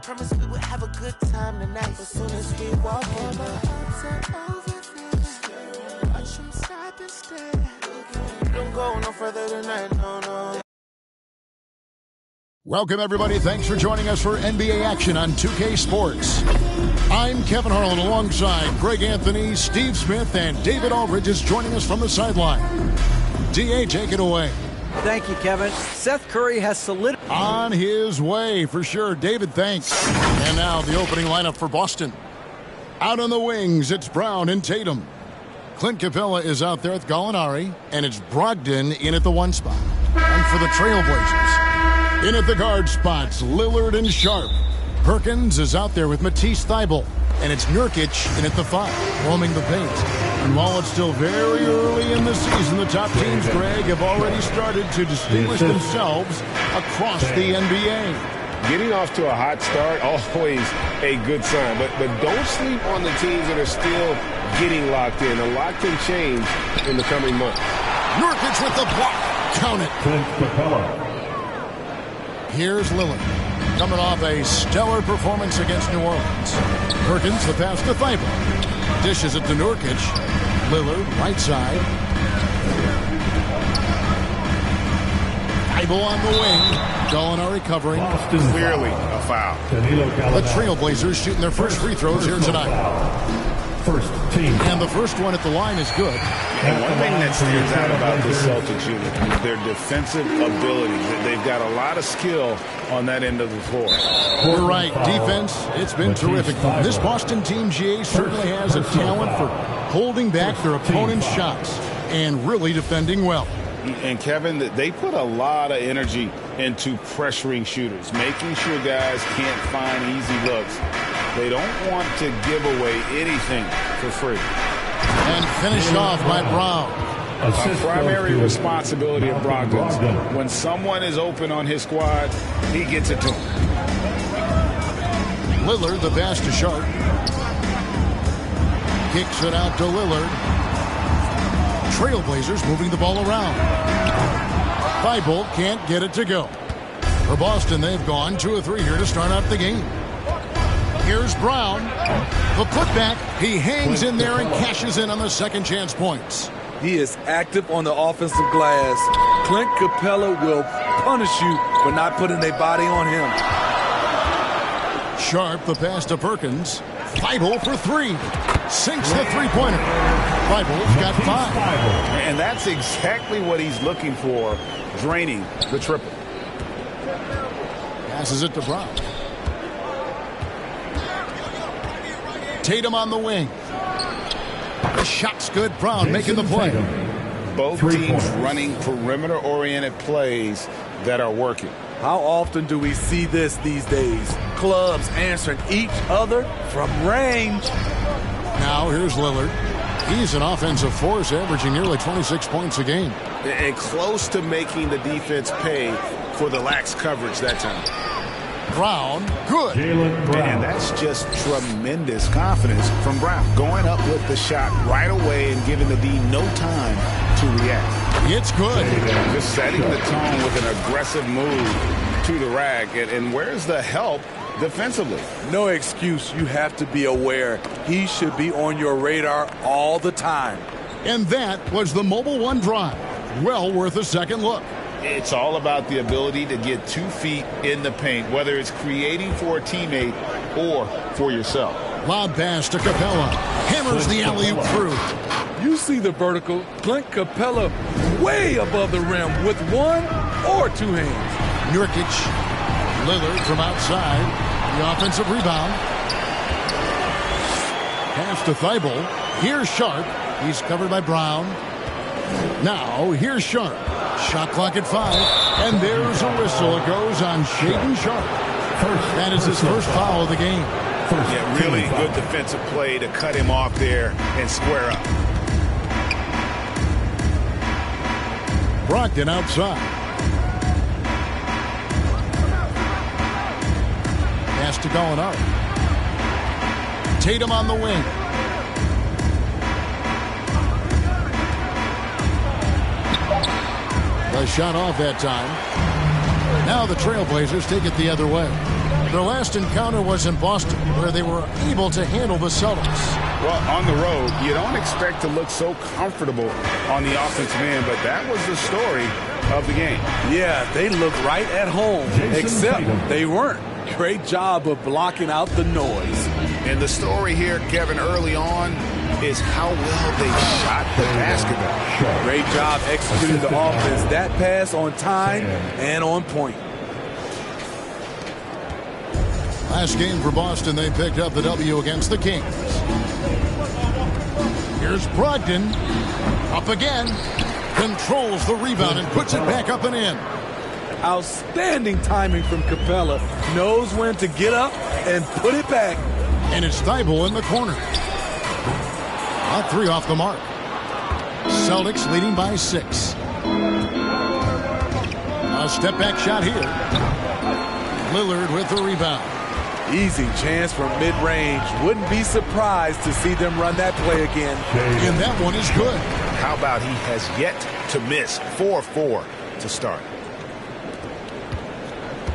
promise we would have a good time tonight. As soon as we walk in, the ups are over there. Watch them stop and stare. Don't go no further tonight, no. Welcome, everybody. Thanks for joining us for NBA action on 2K Sports. I'm Kevin Harlan alongside Greg Anthony, Steve Smith, and David Aldridge is joining us from the sideline. DA, take it away. Thank you, Kevin. Seth Curry has solidified. On his way, for sure. David, thanks. And now the opening lineup for Boston. Out on the wings, it's Brown and Tatum. Clint Capella is out there with Gallinari, and it's Brogdon in at the 1 spot. And for the Trailblazers, in at the guard spots, Lillard and Sharp. Perkins is out there with Matisse Thybulle, and it's Nurkic in at the 5, roaming the paint. And while it's still very early in the season, the top teams, Greg, have already started to distinguish themselves across the NBA. Getting off to a hot start, always a good sign. But don't sleep on the teams that are still getting locked in. A lot can change in the coming months. Nurkic with the block. Count it. Clint Capella. Here's Lillard, coming off a stellar performance against New Orleans. Perkins, the pass to Thybulle. Dishes it to Nurkic. Lillard, right side. Thybulle on the wing. Gallinari covering. Clearly a foul. The Trailblazers shooting their first free throws here tonight. First team. And the first one at the line is good. And one thing that stands out about this Celtics unit is their defensive ability. They've got a lot of skill on that end of the floor. You're right. Defense, it's been terrific. This Boston team, GA, certainly has a talent for holding back their opponent's shots and really defending well. And, Kevin, they put a lot of energy into pressuring shooters, making sure guys can't find easy looks. They don't want to give away anything for free. And finished off by Brown. A primary responsibility of Brogdon. When someone is open on his squad, he gets it to him. Lillard, the pass to Sharp. Kicks it out to Lillard. Trailblazers moving the ball around. Thybulle can't get it to go. For Boston, they've gone 2 of 3 here to start out the game. Here's Brown. The putback. He hangs in there and cashes in on the second chance points. He is active on the offensive glass. Clint Capella will punish you for not putting a body on him. Sharp, the pass to Perkins. Thybulle for 3. Sinks the three-pointer. Thybulle's got 5. And that's exactly what he's looking for, draining the triple. Passes it to Brown. Tatum on the wing. The shot's good. Brown making the play. Both teams running perimeter-oriented plays that are working. How often do we see this these days? Clubs answering each other from range. Now here's Lillard. He's an offensive force, averaging nearly 26 points a game. And close to making the defense pay for the lax coverage that time. Brown, good. And that's just tremendous confidence from Brown. Going up with the shot right away and giving the D no time to react. It's good. Just setting the tone with an aggressive move to the rack. And where's the help defensively? No excuse. You have to be aware. He should be on your radar all the time. And that was the Mobile One drive. Well worth a second look. It's all about the ability to get 2 feet in the paint, whether it's creating for a teammate or for yourself. Lob pass to Capella. Hammers the alley-oop through. You see the vertical. Clint Capella way above the rim with 1 or 2 hands. Nurkic. Lillard from outside. The offensive rebound. Pass to Thybulle. Here's Sharp. He's covered by Brown. Now, here's Sharp. Shot clock at 5. And there's a whistle. It goes on Shaedon Sharp. That is his first foul of the game. Yeah, really good defensive play to cut him off there and square up. Brogdon outside. Pass to Gallinari. Tatum on the wing. The shot off that time. Now the Trailblazers take it the other way. Their last encounter was in Boston, where they were able to handle the Celtics. Well, on the road, you don't expect to look so comfortable on the offensive end, but that was the story of the game. Yeah, they looked right at home, except they weren't. Great job of blocking out the noise. And the story here, Kevin, early on is how well they shot the basketball. Great job executing the offense. That pass on time and on point. Last game for Boston, they picked up the W against the Kings. Here's Brogdon. Up again. Controls the rebound and puts it back up and in. Outstanding timing from Capella. Knows when to get up and put it back. And it's Thibault in the corner. A three off the mark. Celtics leading by 6. A step back shot here. Lillard with the rebound. Easy chance from mid-range. Wouldn't be surprised to see them run that play again. And that one is good. How about he has yet to miss 4-4 to start.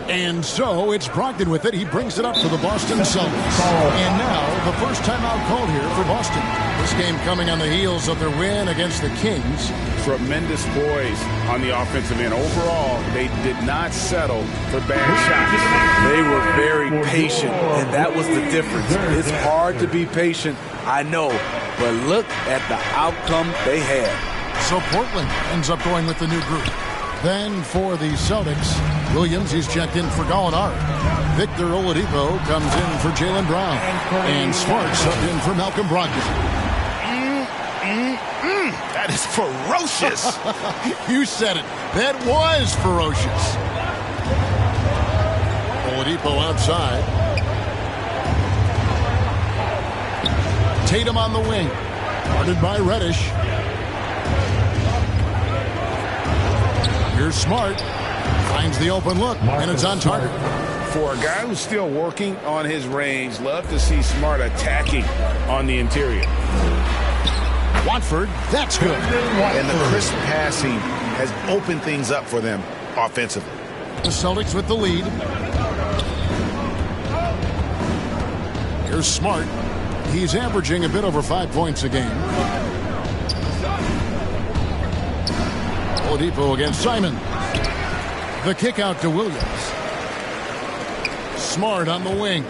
And so it's Brogdon with it. He brings it up for the Boston Celtics. And now the first timeout called here for Boston. This game coming on the heels of their win against the Kings. Tremendous poise on the offensive end. Overall, they did not settle for bad shots. They were very patient, and that was the difference. It's hard to be patient, I know, but look at the outcome they had. So Portland ends up going with the new group. Then for the Celtics, Williams, he's checked in for Gallinari. Victor Oladipo comes in for Jaylen Brown. And Smart subbed in for Malcolm Brogdon. That is ferocious. You said it. That was ferocious. Oladipo outside. Tatum on the wing. Guarded by Reddish. Here's Smart. Finds the open look, and it's on target. For a guy who's still working on his range, love to see Smart attacking on the interior. Watford, that's good. And the crisp passing has opened things up for them offensively. The Celtics with the lead. Here's Smart. He's averaging a bit over 5 points a game. Oladipo against Simon. The kick out to Williams. Smart on the wing.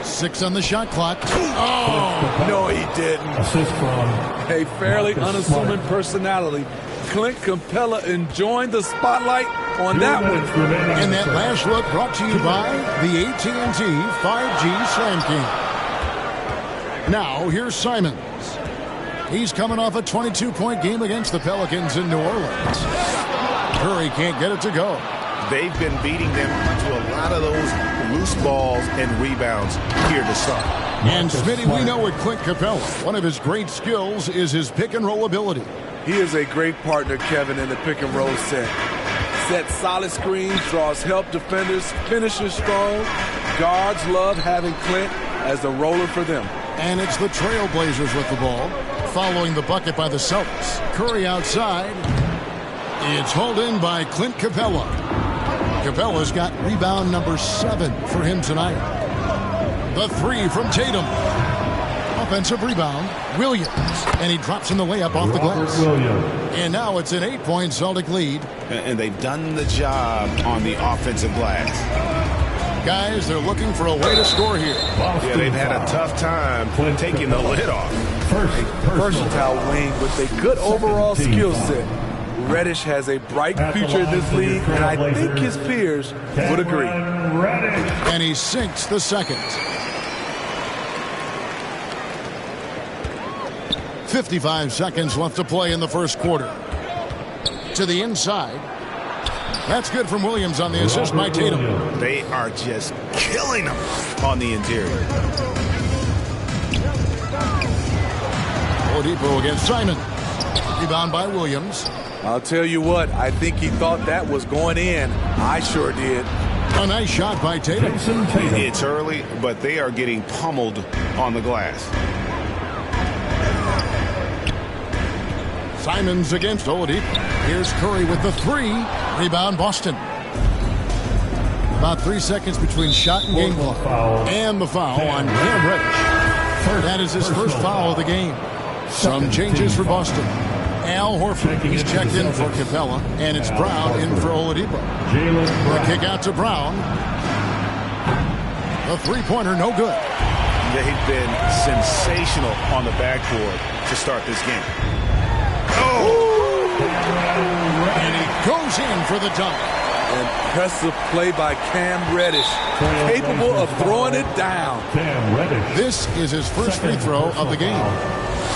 6 on the shot clock. Oh, no, he didn't. Assist from a fairly unassuming personality. Clint Capella enjoying the spotlight on that one. And that last look brought to you by the AT&T 5G Slam King. Now, here's Simons. He's coming off a 22-point game against the Pelicans in New Orleans. Curry can't get it to go. They've been beating them to a lot of those loose balls and rebounds here to start. And Smitty, we know with Clint Capella, one of his great skills is his pick-and-roll ability. He is a great partner, Kevin, in the pick-and-roll set. Sets solid screens, draws help defenders, finishes strong. Guards love having Clint as the roller for them. And it's the Trailblazers with the ball, following the bucket by the Celtics. Curry outside. It's hauled in by Clint Capella. Capella's got rebound number 7 for him tonight. The 3 from Tatum. Offensive rebound, Williams. And he drops in the layup off the glass. And now it's an 8-point Celtic lead. And they've done the job on the offensive glass. Guys, they're looking for a way to score here. Yeah, they've had a tough time taking the lid off. Versatile wing with a good overall skill set. Reddish has a bright future in this league, and I think his peers would agree. And he sinks the second. 55 seconds left to play in the first quarter. To the inside. That's good from Williams on the assist by Tatum. They are just killing them on the interior. Oladipo against Simon. Rebound by Williams. I'll tell you what, I think he thought that was going in. I sure did. A nice shot by Tatum. It's early, but they are getting pummeled on the glass. Simons against Oladipo. Here's Curry with the 3. Rebound Boston. About 3 seconds between shot and game clock. And the foul on Cam Reddish. That is his first foul of the game. Some changes for Boston. Al Horford, he's checked in for Capella, and it's Brown in for Oladipo. The kick out to Brown. The three-pointer, no good. They've been sensational on the backboard to start this game. Oh! And he goes in for the dunk. Impressive play by Cam Reddish, capable of throwing it down. This is his first free throw of the game.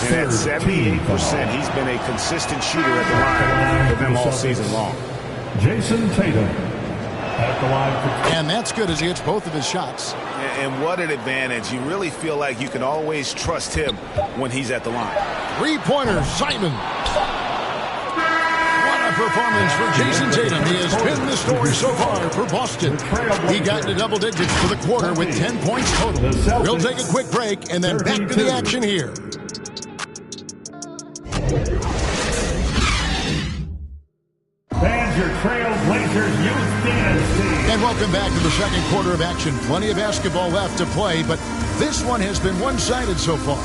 And at 78%, he's been a consistent shooter at the line for them all season long. Jason Tatum at the line. And that's good as he hits both of his shots. And what an advantage. You really feel like you can always trust him when he's at the line. Three-pointer, Simon. What a performance for Jason Tatum. He has been the story so far for Boston. He got into double digits for the quarter with 10 points total. We'll take a quick break and then back to the action here. Fans, your Trail Blazers Youth Dynasty. And welcome back to the second quarter of action. Plenty of basketball left to play, but this one has been one-sided so far.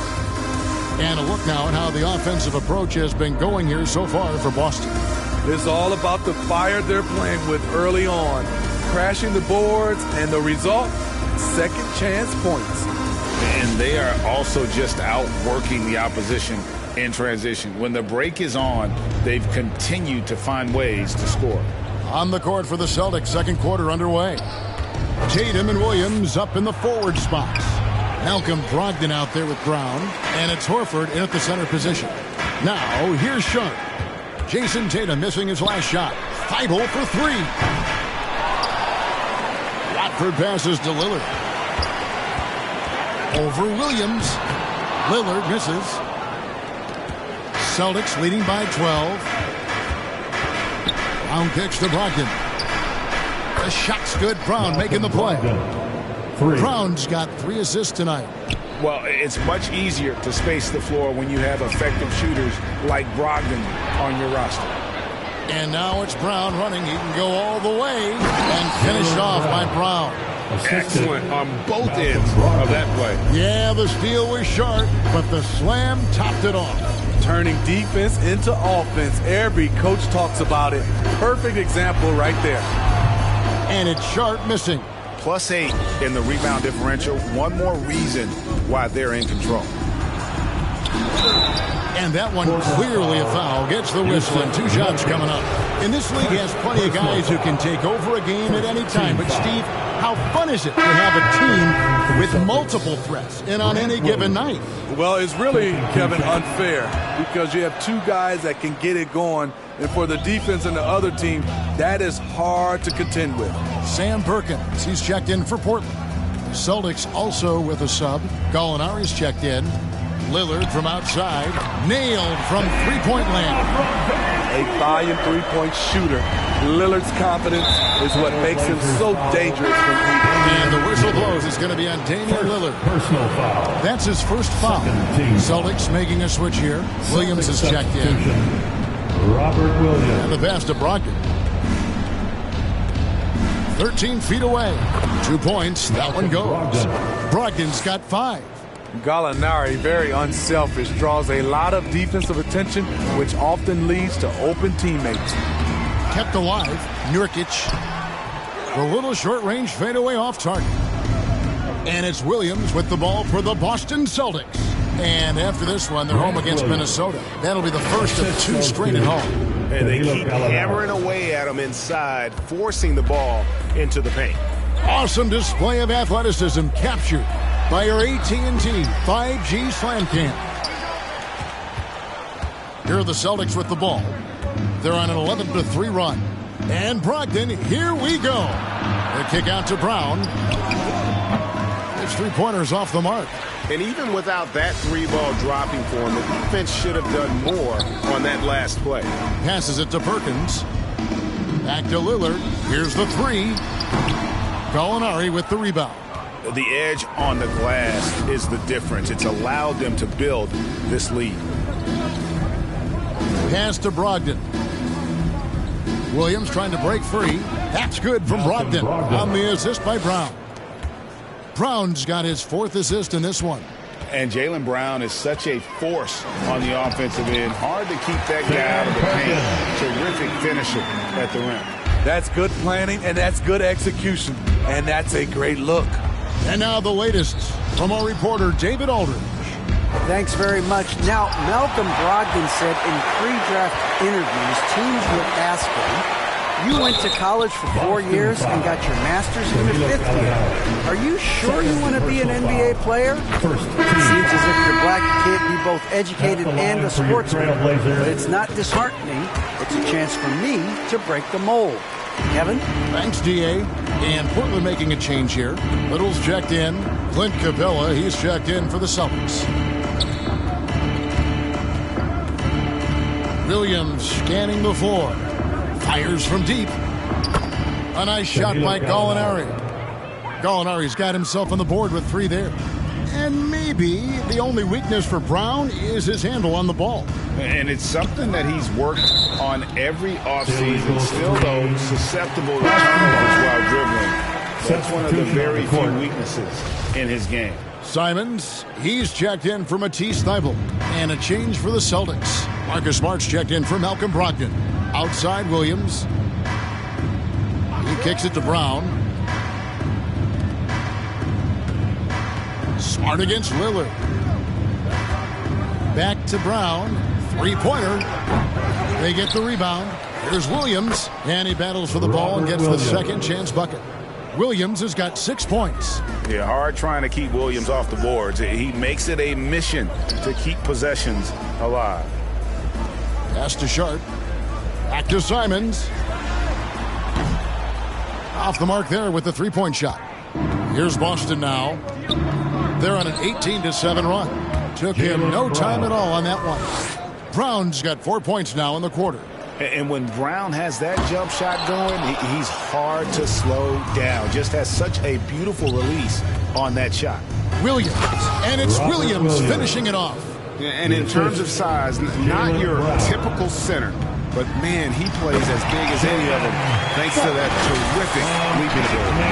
And a look now at how the offensive approach has been going here so far for Boston. It's all about the fire they're playing with early on, crashing the boards, and the result, second chance points. And they are also just outworking the opposition in transition. When the break is on, they've continued to find ways to score. On the court for the Celtics, second quarter underway. Tatum and Williams up in the forward spots. Malcolm Brogdon out there with Brown, and it's Horford in at the center position. Now, here's Sharp. Jason Tatum missing his last shot. Feibel for three. Watford passes to Lillard. Over Williams. Lillard misses. Celtics leading by 12. Brown kicks to Brogdon. The shot's good. Brown making the play. Brown's got 3 assists tonight. Well, it's much easier to space the floor when you have effective shooters like Brogdon on your roster. And now it's Brown running. He can go all the way and finished off by Brown. Excellent on both ends of that play. Yeah, the steal was sharp, but the slam topped it off. Turning defense into offense. Every coach talks about it. Perfect example right there. And it's Sharp missing. +8 in the rebound differential. One more reason why they're in control. And that one clearly a foul. Gets the whistle and 2 shots coming up. And this league has plenty of guys who can take over a game at any time. But, Steve, how fun is it to have a team with multiple threats and on any given night? Well, it's really, Kevin, unfair because you have 2 guys that can get it going. And for the defense and the other team, that is hard to contend with. Sam Perkins, he's checked in for Portland. Celtics also with a sub. Gallinari's checked in. Lillard from outside. Nailed from three-point land. A volume three-point shooter. Lillard's confidence is what makes him so dangerous from deep. And the whistle blows. It's going to be on Damian Lillard. Personal foul. That's his first foul. Celtics making a switch here. Williams is checked in. Robert Williams. And the pass to Brogdon. 13 feet away. 2 points. That one goes. Brogdon's got 5. Gallinari, very unselfish, draws a lot of defensive attention, which often leads to open teammates. Kept alive. Nurkic. The little short-range fadeaway off target. And it's Williams with the ball for the Boston Celtics. And after this one, they're home against Minnesota. That'll be the first of 2 straight at home. And they keep hammering away at them inside, forcing the ball into the paint. Awesome display of athleticism captured by our AT&T 5G Slam Cam. Here are the Celtics with the ball. They're on an 11-3 run. And Brogdon, here we go. The kick out to Brown. His three-pointers off the mark. And even without that 3-ball dropping for him, the defense should have done more on that last play. Passes it to Perkins. Back to Lillard. Here's the 3. Gallinari with the rebound. The edge on the glass is the difference. It's allowed them to build this lead. Pass to Brogdon. Williams trying to break free. That's good from Brogdon on the assist by Brown. Brown's got his 4th assist in this one. And Jaylen Brown is such a force on the offensive end. Hard to keep that guy out of the paint. Terrific finisher at the rim. That's good planning, and that's good execution. And that's a great look. And now the latest from our reporter, David Aldridge. Thanks very much. Now, Malcolm Brogdon said in pre-draft interviews, teams would ask him, you went to college for 4 years and got your master's in your 5th year. Are you sure you want to be an NBA player? It seems as if you're black, you can't be both educated and a sportsman. But it's not disheartening. It's a chance for me to break the mold. Kevin? Thanks, D.A. And Portland making a change here. Little's checked in. Clint Capella, he's checked in for the Celtics. Williams scanning the floor. Fires from deep. A nice shot by Gallinari. Gallinari's got himself on the board with 3 there. And maybe the only weakness for Brown is his handle on the ball. And it's something that he's worked on every offseason. Still, though, susceptible to turnovers while dribbling. That's one of the very few weaknesses in his game. Simons, he's checked in for Matisse Thybulle. And a change for the Celtics. Marcus Smart's checked in for Malcolm Brogdon. Outside Williams. He kicks it to Brown. Smart against Lillard. Back to Brown. 3-pointer. They get the rebound. Here's Williams. And he battles for the ball and gets the second chance bucket. Williams has got 6 points. Yeah, hard trying to keep Williams off the boards. He makes it a mission to keep possessions alive. Pass to Sharp. Back to Simons. Off the mark there with the 3-point shot. Here's Boston now. They're on an 18-7 run. Took him no time at all on that one. Brown's got 4 points now in the quarter. And when Brown has that jump shot going, he's hard to slow down. Just has such a beautiful release on that shot. Williams. And it's Williams finishing it off. And in terms of size, not your typical center. But, man, he plays as big as any of them thanks to that terrific leaping ability.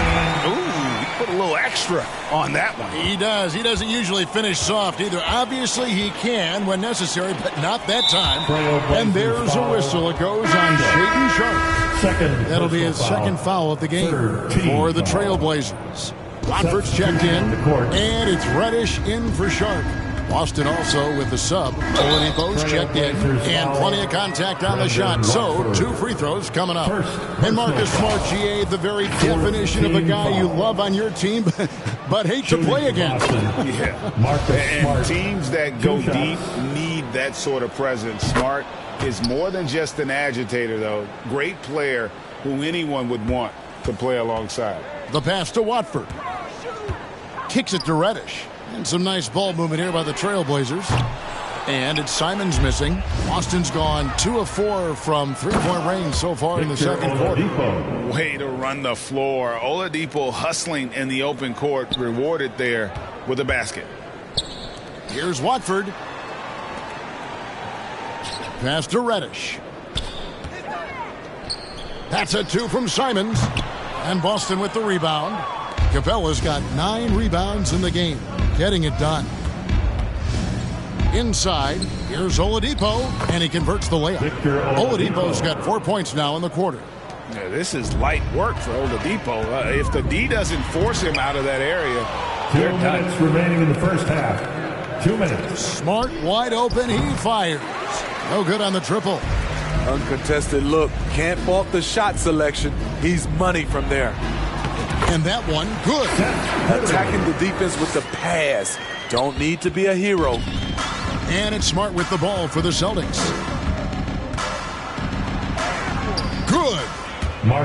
Ooh, he put a little extra on that one. He does. He doesn't usually finish soft either. Obviously, he can when necessary, but not that time. And there's a whistle. It goes on Shaedon Sharp. That'll be his second foul of the game for the Trailblazers. Watford's checked in, and it's Reddish in for Sharp. Boston also with the sub. Oladipo's checked in, and plenty of contact on the shot. So, 2 free throws coming up. And Marcus Smart, GA, the very definition of a guy you love on your team, but hate to play against. Yeah. And teams that go deep need that sort of presence. Smart is more than just an agitator, though. Great player who anyone would want to play alongside. The pass to Watford. Kicks it to Reddish. And some nice ball movement here by the Trailblazers. And it's Simons missing. Boston's gone 2 of 4 from 3-point range so far in the second quarter. Way to run the floor. Oladipo hustling in the open court, rewarded there with a basket. Here's Watford. Pass to Reddish. That's a 2 from Simons. And Boston with the rebound. Capella's got 9 rebounds in the game. Getting it done. Inside, here's Oladipo, and he converts the layup. Oladipo's got 4 points now in the quarter. Yeah, this is light work for Oladipo. If the D doesn't force him out of that area, 2 minutes remaining in the first half. 2 minutes. Smart, wide open, he fires. No good on the triple. Uncontested look. Can't fault the shot selection. He's money from there. And that one, good. Attacking the defense with the pass. Don't need to be a hero. And it's Smart with the ball for the Celtics. Good.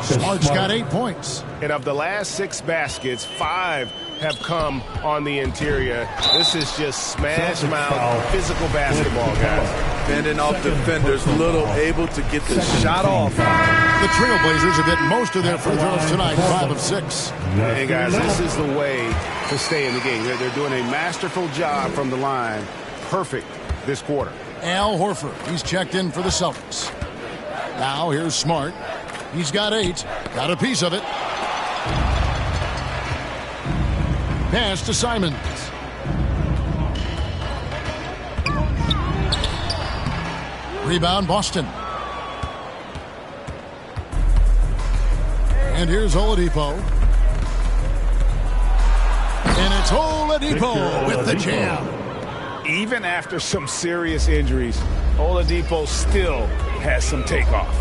Smart's got 8 points. And of the last 6 baskets, 5 have come on the interior. This is just smash mouth physical basketball, guys. Fending off defenders, Little able to get the shot off. The Trailblazers have hit most of their free throws tonight, 5 of 6. Hey, guys, this is the way to stay in the game. They're doing a masterful job from the line. Perfect this quarter. Al Horford, he's checked in for the Celtics. Now here's Smart. He's got 8. Got a piece of it. Pass to Simons. Rebound, Boston. And here's Oladipo. And it's Oladipo with the jam. Even after some serious injuries, Oladipo still has some takeoff.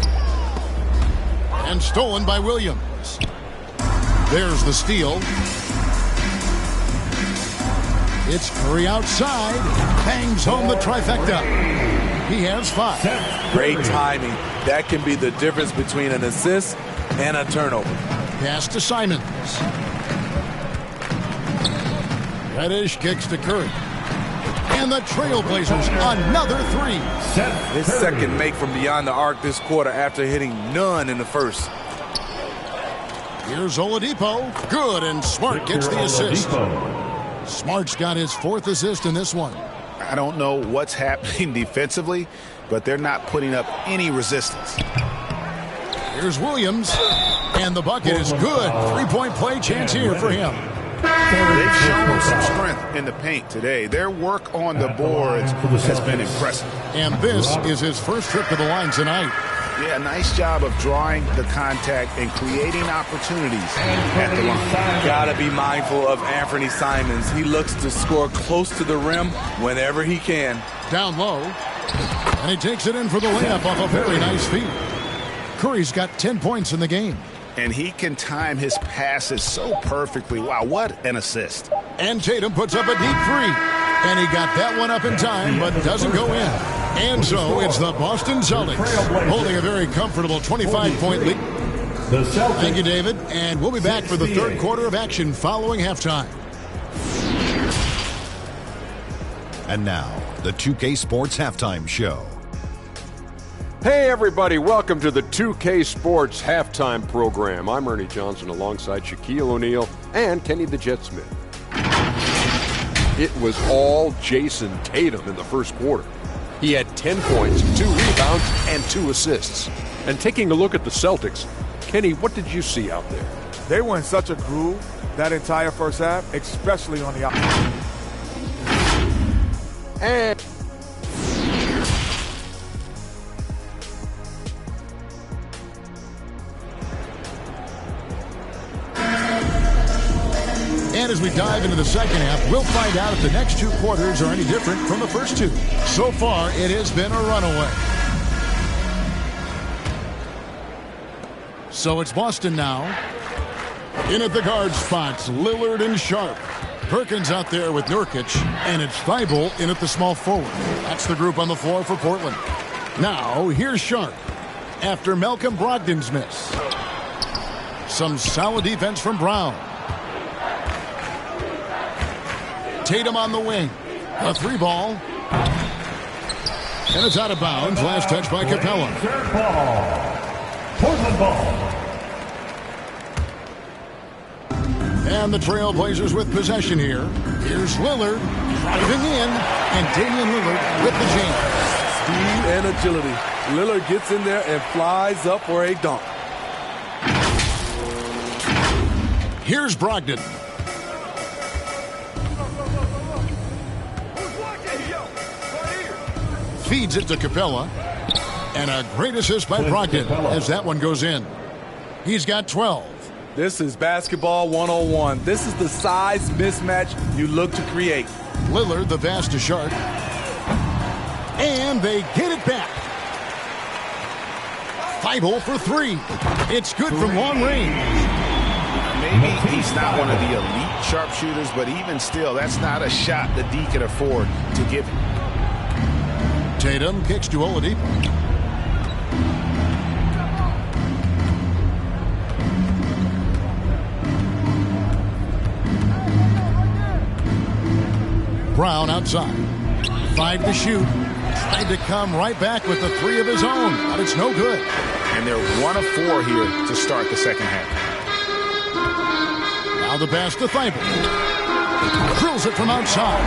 And stolen by Williams. There's the steal. It's Curry outside. Bangs home the trifecta. He has 5. Great timing. That can be the difference between an assist and a turnover. Pass to Simons. Reddish kicks to Curry. And the Trailblazers, another 3. His second make from beyond the arc this quarter after hitting none in the first. Here's Oladipo. Good, and Smart gets the assist. Smart's got his 4th assist in this one. I don't know what's happening defensively, but they're not putting up any resistance. Here's Williams, and the bucket is good. 3-point play chance here for him. They've shown some strength in the paint today. Their work on the boards has been impressive. And this is his first trip to the line tonight. Yeah, nice job of drawing the contact and creating opportunities at the line. Gotta be mindful of Anthony Simons. He looks to score close to the rim whenever he can. Down low, and he takes it in for the layup off a very nice feed. Curry's got 10 points in the game. And he can time his passes so perfectly. Wow, what an assist. And Tatum puts up a deep 3. And he got that one up in time, but doesn't go in. And so it's the Boston Celtics holding a very comfortable 25-point lead. Thank you, David. And we'll be back for the third quarter of action following halftime. And now, the 2K Sports Halftime Show. Hey everybody, welcome to the 2K Sports Halftime Program. I'm Ernie Johnson alongside Shaquille O'Neal and Kenny the Jet Smith. It was all Jason Tatum in the first quarter. He had 10 points, 2 rebounds, and 2 assists. And taking a look at the Celtics, Kenny, what did you see out there? They were in such a groove that entire first half, especially on the outside. And And as we dive into the second half, we'll find out if the next 2 quarters are any different from the first 2. So far, it has been a runaway. So it's Boston now. In at the guard spots, Lillard and Sharp. Perkins out there with Nurkic, and it's Thibault in at the small forward. That's the group on the floor for Portland. Now, here's Sharp after Malcolm Brogdon's miss. Some solid defense from Brown. Tatum on the wing. A 3-ball. And it's out of bounds. Last touch by Capella. Third ball. Portland ball. And the Trailblazers with possession here. Here's Lillard driving in. And Damian Lillard with the jam. Speed and agility. Lillard gets in there and flies up for a dunk. Here's Brogdon. Feeds it to Capella. And a great assist by Brogdon as that one goes in. He's got 12. This is basketball 101. This is the size mismatch you look to create. Lillard, the pass to Sharp. And they get it back. Thibault for 3. It's good from long range. Maybe he's not one of the elite sharpshooters, but even still, that's not a shot that D can afford to give him. Tatum kicks to Oladipo. Brown outside. 5 to shoot. Tried to come right back with the 3 of his own, but it's no good. And they're 1 of 4 here to start the second half. Now the pass to Thibault. Drills it from outside.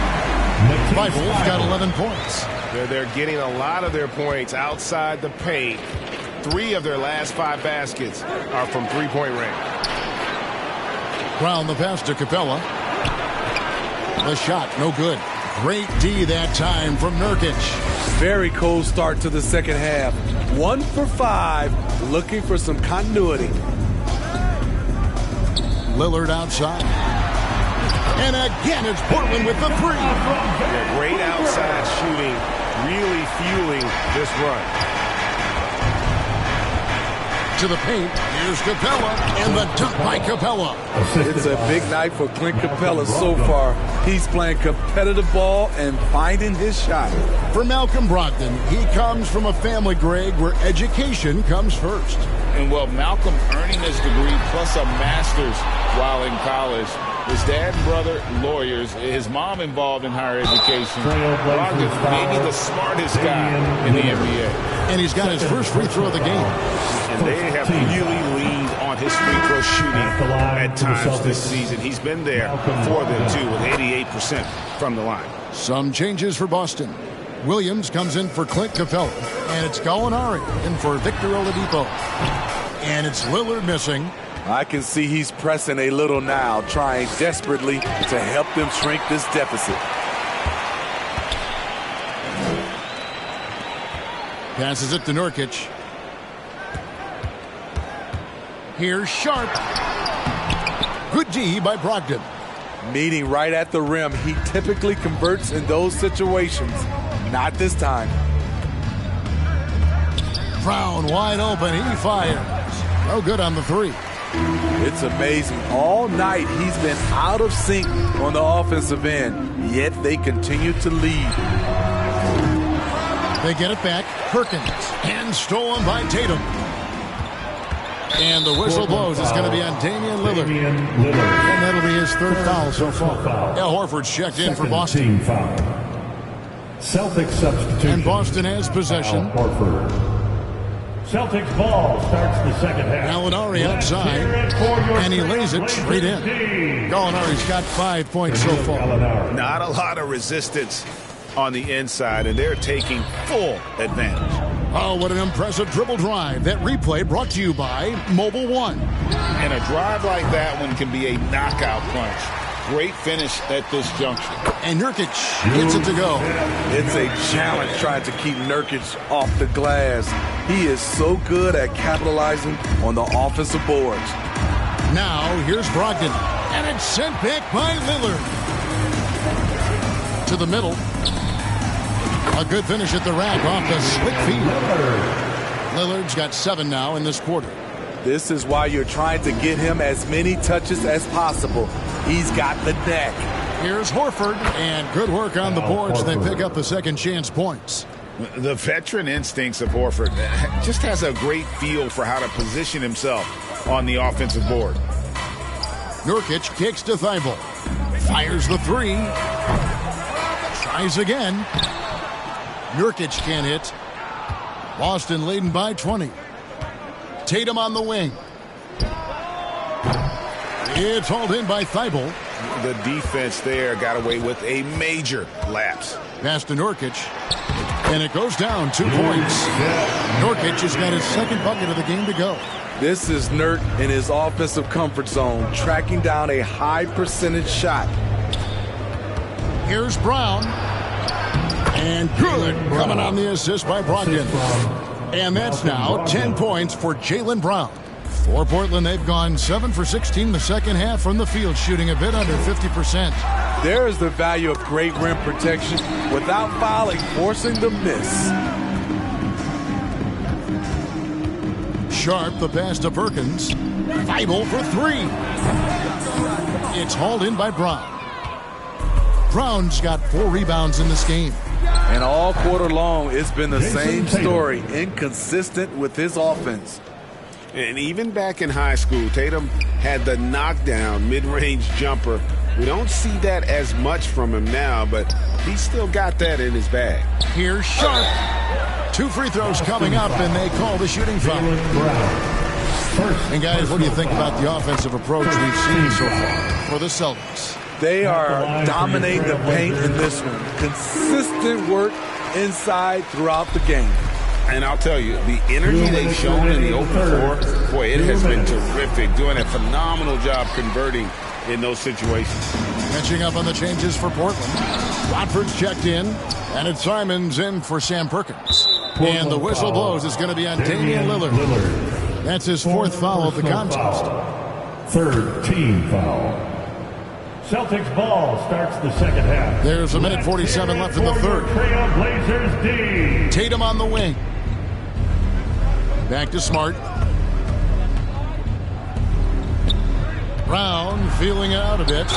Thibault's got 11 points. They're getting a lot of their points outside the paint. 3 of their last 5 baskets are from three-point range. Brown the pass to Capella. The shot, no good. Great D that time from Nurkic. Very cold start to the second half. 1 for 5, looking for some continuity. Lillard outside. And again, it's Portland with the 3. Yeah, great outside shooting, really fueling this run. To the paint, here's Capella, and the dunk by Capella. It's a big night for Clint Capella so far. He's playing competitive ball and finding his shot. For Malcolm Brogdon, he comes from a family, Greg, where education comes first. And, well, Malcolm earning his degree plus a master's while in college. His dad and brother, lawyers. His mom involved in higher education. Brogdon, maybe the smartest guy in the NBA. And he's got his first free throw of the game. And they have really leaned on his free throw shooting at times this season. He's been there for them, too, with 88% from the line. Some changes for Boston. Williams comes in for Clint Capella. And it's Gallinari in for Victor Oladipo. And it's Lillard missing. I can see he's pressing a little now, trying desperately to help them shrink this deficit. Passes it to Nurkic. Here's Sharp. Good D by Brogdon. Meeting right at the rim. He typically converts in those situations. Not this time. Brown wide open. He fires. No good on the 3. It's amazing. All night he's been out of sync on the offensive end, yet they continue to lead. They get it back. Perkins. And stolen by Tatum. And the whistle blows. It's going to be on Damian Lillard. And that'll be his 3rd foul so far. Al Horford's checked in for Boston. Celtics substitution. And Boston has possession. Al Horford. Celtics ball starts the second half. Gallinari outside, and he lays it straight in. Gallinari's got 5 points so far. Not a lot of resistance on the inside, and they're taking full advantage. Oh, what an impressive dribble drive. That replay brought to you by Mobile One. And a drive like that one can be a knockout punch. Great finish at this juncture. And Nurkic gets it to go. It's a challenge trying to keep Nurkic off the glass. He is so good at capitalizing on the offensive boards. Now, here's Brogdon. And it's sent back by Lillard. To the middle. A good finish at the rack off the slick feed. Lillard's got 7 now in this quarter. This is why you're trying to get him as many touches as possible. He's got the neck. Here's Horford, and good work on the boards. They pick up the second chance points. The veteran instincts of Horford just has a great feel for how to position himself on the offensive board. Nurkic kicks to Thibault. Fires the 3. Tries again. Nurkic can't hit. Boston leading by 20. Tatum on the wing. It's hauled in by Thibault. The defense there got away with a major lapse. Pass to Nurkic. And it goes down 2 points. Nurkic has got his 2nd bucket of the game to go. This is Nurk in his offensive comfort zone, tracking down a high percentage shot. Here's Brown. And good. Coming on the assist by Brogdon. And that's now 10 points for Jaylen Brown. For Portland, they've gone 7 for 16 the second half from the field, shooting a bit under 50%. There is the value of great rim protection without fouling, forcing the miss. Sharp, the pass to Perkins. Thibault for 3. It's hauled in by Brown. Brown's got 4 rebounds in this game. And all quarter long, it's been the same story, inconsistent with his offense. And even back in high school, Tatum had the knockdown mid-range jumper. We don't see that as much from him now, but he's still got that in his bag. Here's Sharp. 2 free throws coming up, and they call the shooting foul. And guys, what do you think about the offensive approach we've seen so far for the Celtics? They are dominating the paint in this one. Consistent work inside throughout the game. And I'll tell you, the energy they've shown in the open floor, boy, it has been terrific. Doing a phenomenal job converting in those situations. Catching up on the changes for Portland. Watford's checked in, and it's Simons in for Sam Perkins. And the whistle blows. It's going to be on Damian Lillard. That's his fourth foul of the contest. Third team foul. Celtics ball starts the second half. There's a minute 47 left in the third. Blazers D. Tatum on the wing. Back to Smart. Brown feeling it out a bit.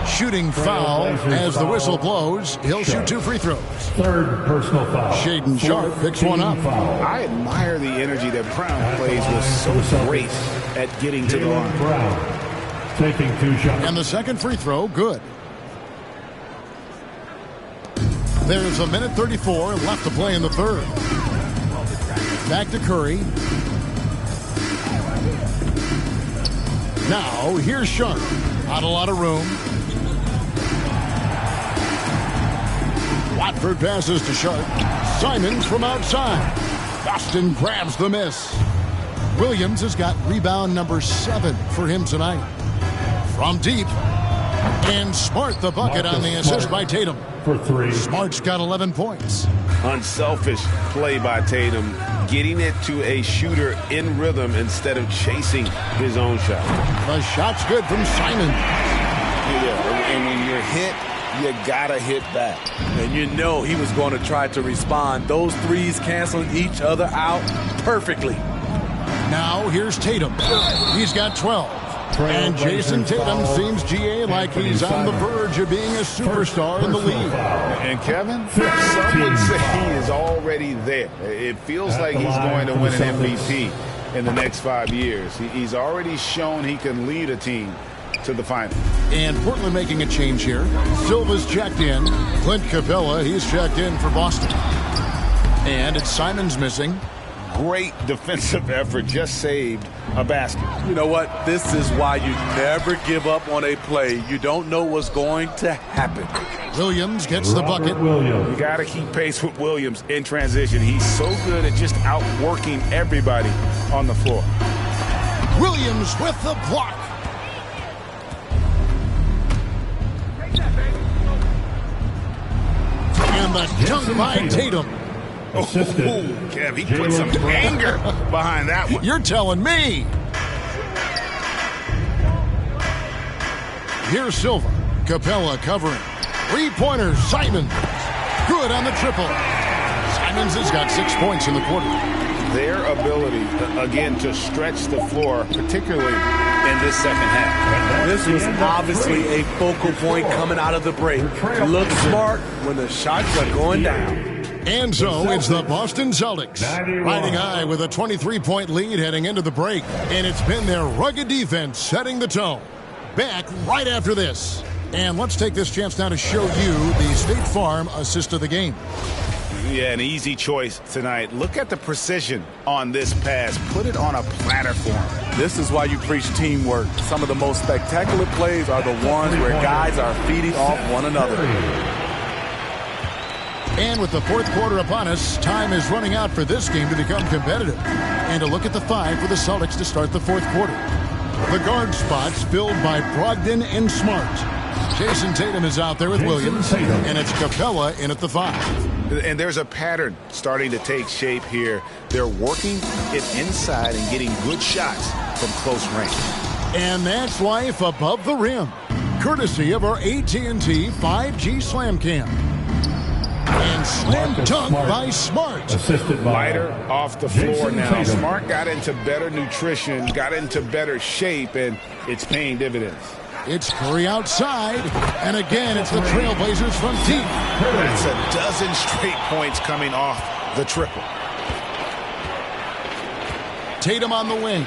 Shooting foul as the whistle blows. He'll shoot 2 free throws. Third personal foul. Shaden Sharp picks one up. I admire the energy that Brown plays with so great at getting to the line. Brown taking 2 shots. And the second free throw, good. There's a minute 34 left to play in the third. Back to Curry. Now, here's Sharp. Not a lot of room. Watford passes to Sharp. Simons from outside. Boston grabs the miss. Williams has got rebound number 7 for him tonight. From deep. And Smart the bucket on the assist by Tatum. For 3. Smart's got 11 points. Unselfish play by Tatum, getting it to a shooter in rhythm instead of chasing his own shot. The shot's good from Simons. Yeah, and when you're hit, you gotta hit back. And you know he was going to try to respond. Those threes canceling each other out perfectly. Now here's Tatum. He's got 12. And Jason Tatum seems, GA, like he's on the verge of being a superstar in the league. And Kevin, some would say he is already there. It feels like he's going to win an MVP in the next 5 years. He's already shown he can lead a team to the final. And Portland making a change here. Silva's checked in. Clint Capella, he's checked in for Boston. And it's Simons missing. Great defensive effort, just saved a basket. You know what? This is why you never give up on a play. You don't know what's going to happen. Williams gets the bucket. You got to keep pace with Williams in transition. He's so good at just outworking everybody on the floor. Williams with the block. And the dunk by Tatum. Oh, Kev, he put some anger behind that one. You're telling me. Here's Silva. Capella covering. 3-pointer, Simons. Good on the triple. Simons has got 6 points in the quarter. Their ability, again, to stretch the floor, particularly in this second half. This was obviously a focal point coming out of the break. Look smart when the shots are going down. And so it's the Boston Celtics riding high with a 23-point lead heading into the break. And it's been their rugged defense setting the tone. Back right after this. And let's take this chance now to show you the State Farm assist of the game. Yeah, an easy choice tonight. Look at the precision on this pass. Put it on a platter form. This is why you preach teamwork. Some of the most spectacular plays are the ones where guys are feeding off one another. And with the fourth quarter upon us, time is running out for this game to become competitive. And a look at the 5 for the Celtics to start the fourth quarter. The guard spots filled by Brogdon and Smart. Jason Tatum is out there with Williams, and it's Capella in at the 5. And there's a pattern starting to take shape here. They're working it inside and getting good shots from close range. And that's life above the rim, courtesy of our AT&T 5G Slam Cam. And slam dunk by Smart. Assisted by Lighter off the floor now. Smart got into better nutrition, got into better shape, and it's paying dividends. It's Curry outside, and again it's the Trailblazers from deep. That's a dozen straight points coming off the triple. Tatum on the wing.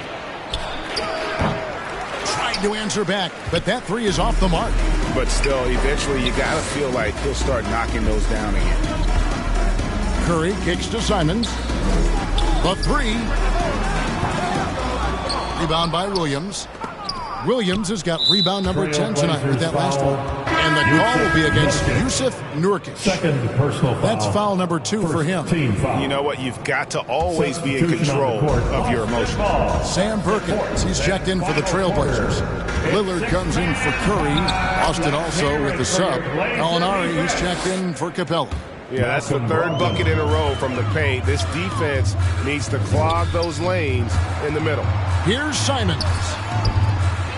Trying to answer back, but that 3 is off the mark. But still, eventually you got to feel like he'll start knocking those down again. Curry kicks to Simons. The 3. Rebound by Williams. Williams has got rebound number 10 tonight with that last one. And the call will be against Yusuf Nurkic. Second personal foul. That's foul number 2 for him. You know what? You've got to always be in control of your emotions. Sam Perkins, he's checked in for the Trailblazers. Lillard comes in for Curry. Austin also with the sub. Gallinari, he's checked in for Capella. Yeah, that's the third bucket in a row from the paint. This defense needs to clog those lanes in the middle. Here's Simons.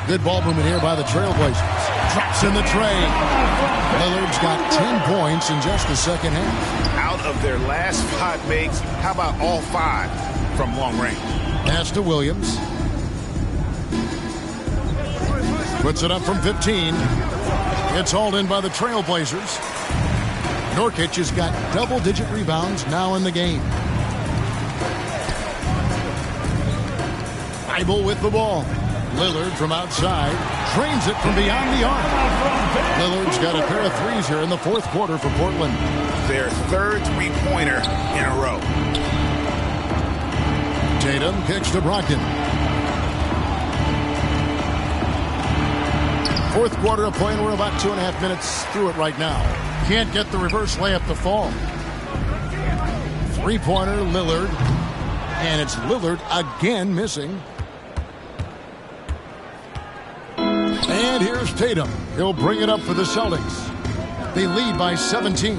Good ball movement here by the Trailblazers. Drops in the tray. Lillard's got 10 points in just the second half. Out of their last 5 makes, how about all 5 from long range? Pass to Williams. Puts it up from 15. It's hauled in by the Trailblazers. Nurkic has got double-digit rebounds now in the game. Bible with the ball. Lillard from outside. Trains it from beyond the arc. Lillard's got a pair of threes here in the fourth quarter for Portland. Their third three-pointer in a row. Tatum kicks to Brogdon. Fourth quarter of play, and we're about 2.5 minutes through it right now. Can't get the reverse layup to fall. Three-pointer, Lillard. And it's Lillard again missing. And here's Tatum. He'll bring it up for the Celtics. They lead by 17.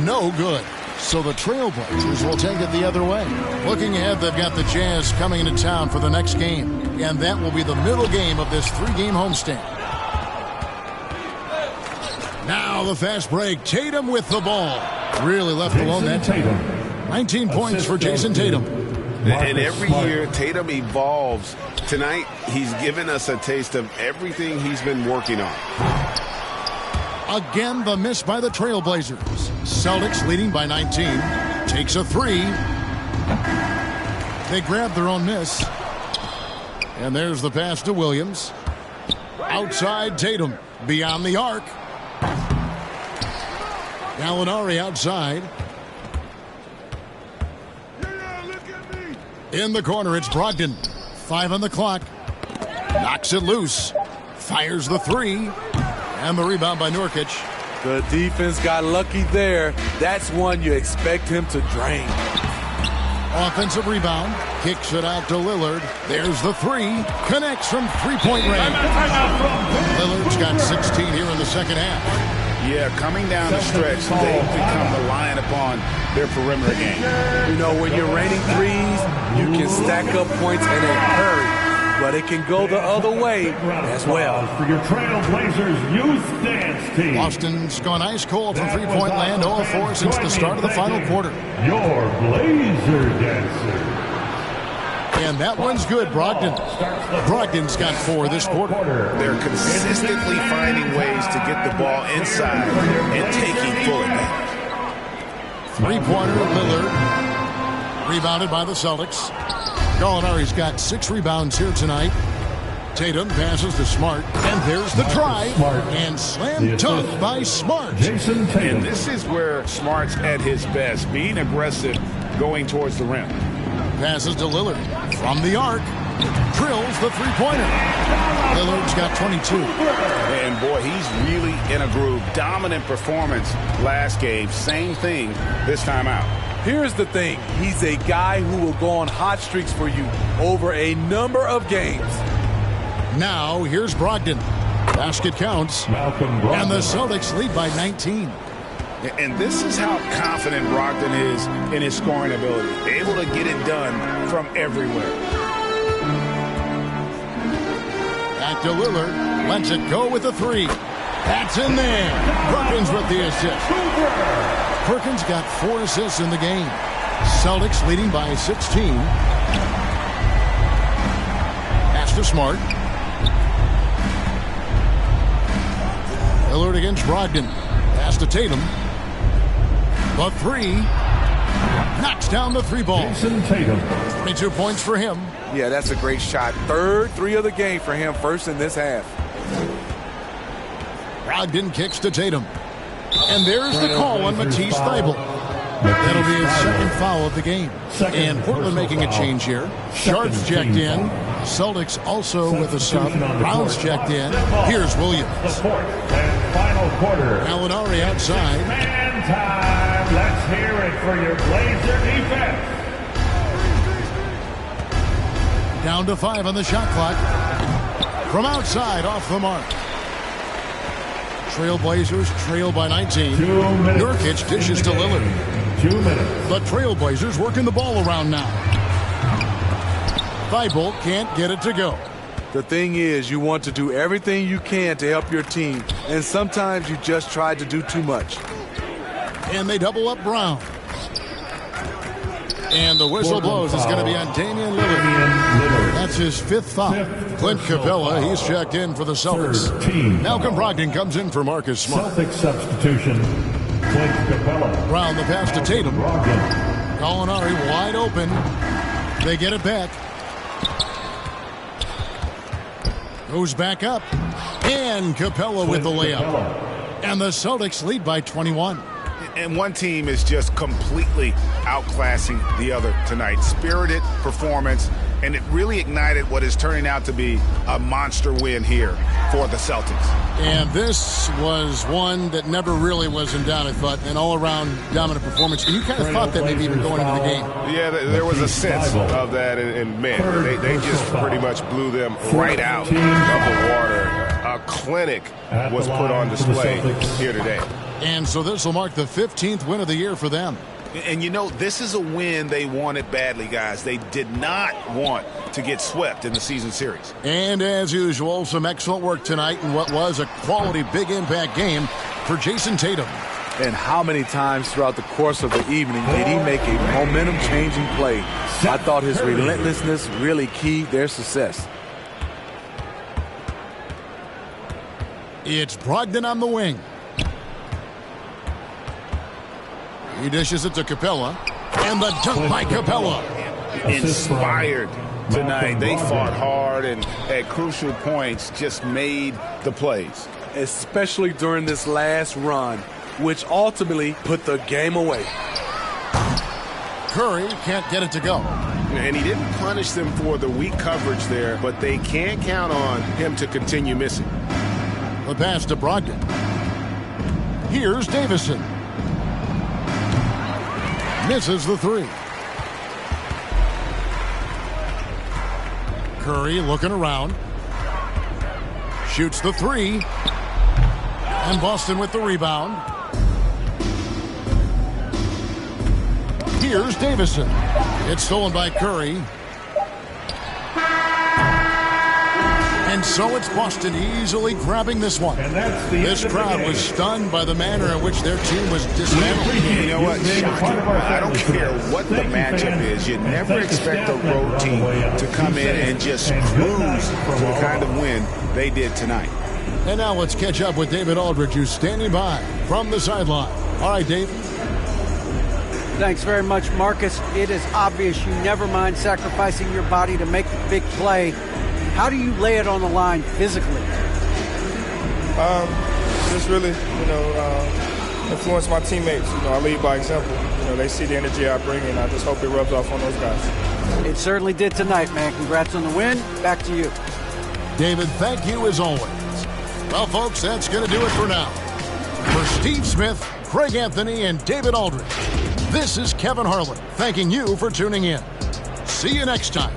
No good. So the Trailblazers will take it the other way. Looking ahead, they've got the Jazz coming into town for the next game. And that will be the middle game of this 3-game homestand. Now the fast break. Tatum with the ball. Really left alone that time. 19 points for Jason Tatum. And every year, Tatum evolves. Tonight, he's given us a taste of everything he's been working on. Again, the miss by the Trailblazers. Celtics leading by 19. Takes a 3. They grab their own miss. And there's the pass to Williams. Outside Tatum. Beyond the arc. Gallinari outside. In the corner, it's Brogdon. 5 on the clock. Knocks it loose. Fires the 3. And the rebound by Nurkic. The defense got lucky there. That's one you expect him to drain. Offensive rebound. Kicks it out to Lillard. There's the 3. Connects from three-point range. Lillard's got 16 here in the second half. Yeah, coming down the stretch, they've become reliant upon their perimeter game. You know, when you're raining threes, you can stack up points in a hurry, but it can go the other way as well. For your Trailblazers youth dance team. Boston's gone ice cold from three-point land, 0-4 since the start of the final quarter. Your Blazer dancer. And that one's good, Brogdon. Brogdon's got 4 this quarter. They're consistently finding ways to get the ball inside and taking full advantage. Three-pointer, Lillard. Rebounded by the Celtics. Gallinari's got 6 rebounds here tonight. Tatum passes to Smart. And there's the drive. And slam dunk by Smart. Jason Tatum. And this is where Smart's at his best, being aggressive, going towards the rim. Passes to Lillard. From the arc. Drills the three-pointer. Lillard's got 22. And boy, he's really in a groove. Dominant performance last game. Same thing this time out. Here's the thing. He's a guy who will go on hot streaks for you over a number of games. Now, here's Brogdon. Basket counts. And the Celtics lead by 19. And this is how confident Brogdon is in his scoring ability. Able to get it done from everywhere. Back to Lillard. Lets it go with a 3. That's in there. Perkins with the assist. Perkins got 4 assists in the game. Celtics leading by 16. Pass to Smart. Lillard against Brogdon. Pass to Tatum. The 3. Knocks down the 3 ball. Jason Tatum. 22 points for him. Yeah, that's a great shot. Third 3 of the game for him, first in this half. Brogdon kicks to Tatum. And there's the call on Matisse Thybulle. That'll be his second foul of the game. And Portland making a change here. Sharp's checked in. Celtics also with a sub. Brown's checked in. Here's Williams. The fourth and final quarter. Gallinari outside. Man time. Let's hear it for your Blazer defense. Down to 5 on the shot clock. From outside, off the mark. Trailblazers trail by 19. Nurkic dishes to Lillard. 2 minutes. The Trailblazers working the ball around now. Thibault can't get it to go. The thing is, you want to do everything you can to help your team, and sometimes you just try to do too much. And they double up Brown. And the whistle blows. It's going to be on Damian Lillard. That's his 5th foul. Clint Capella, he's checked in for the Celtics. Malcolm Brogdon comes in for Marcus Smart. Celtics substitution. Clint Capella. Brown the pass to Tatum. Gallinari wide open. They get it back. Goes back up. And Capella with the layup. And the Celtics lead by 21. And one team is just completely outclassing the other tonight. Spirited performance, and it really ignited what is turning out to be a monster win here for the Celtics. And this was one that never really was in doubt, I thought, an all-around dominant performance. And you kind of thought that maybe even going into the game. Yeah, there was a sense of that, and man, they just pretty much blew them right out of the water. A clinic was put on display here today. And so this will mark the 15th win of the year for them. And you know, this is a win they wanted badly, guys. They did not want to get swept in the season series. And as usual, some excellent work tonight in what was a quality big impact game for Jason Tatum. And how many times throughout the course of the evening did he make a momentum-changing play? I thought his relentlessness really keyed their success. It's Brogdon on the wing. He dishes it to Capella. And the dunk by Capella. Inspired tonight. They fought hard and at crucial points just made the plays. Especially during this last run, which ultimately put the game away. Curry can't get it to go. And he didn't punish them for the weak coverage there, but they can't count on him to continue missing. The pass to Brogdon. Here's Davison. Misses the 3. Curry looking around. Shoots the 3. And Boston with the rebound. Here's Davison. It's stolen by Curry. And so it's Boston easily grabbing this one. This crowd was stunned by the manner in which their team was dismantled. You know what? Shocking. I don't care what the matchup is. You never expect a road team to come in and just cruise to the kind of win they did tonight. And now let's catch up with David Aldridge, who's standing by from the sideline. All right, Dave. Thanks very much, Marcus. It is obvious you never mind sacrificing your body to make the big play. How do you lay it on the line physically? Just really, influence my teammates. I lead by example. They see the energy I bring, and I just hope it rubs off on those guys. It certainly did tonight, man. Congrats on the win. Back to you. David, thank you as always. Well, folks, that's going to do it for now. For Steve Smith, Craig Anthony, and David Aldridge, this is Kevin Harlan thanking you for tuning in. See you next time.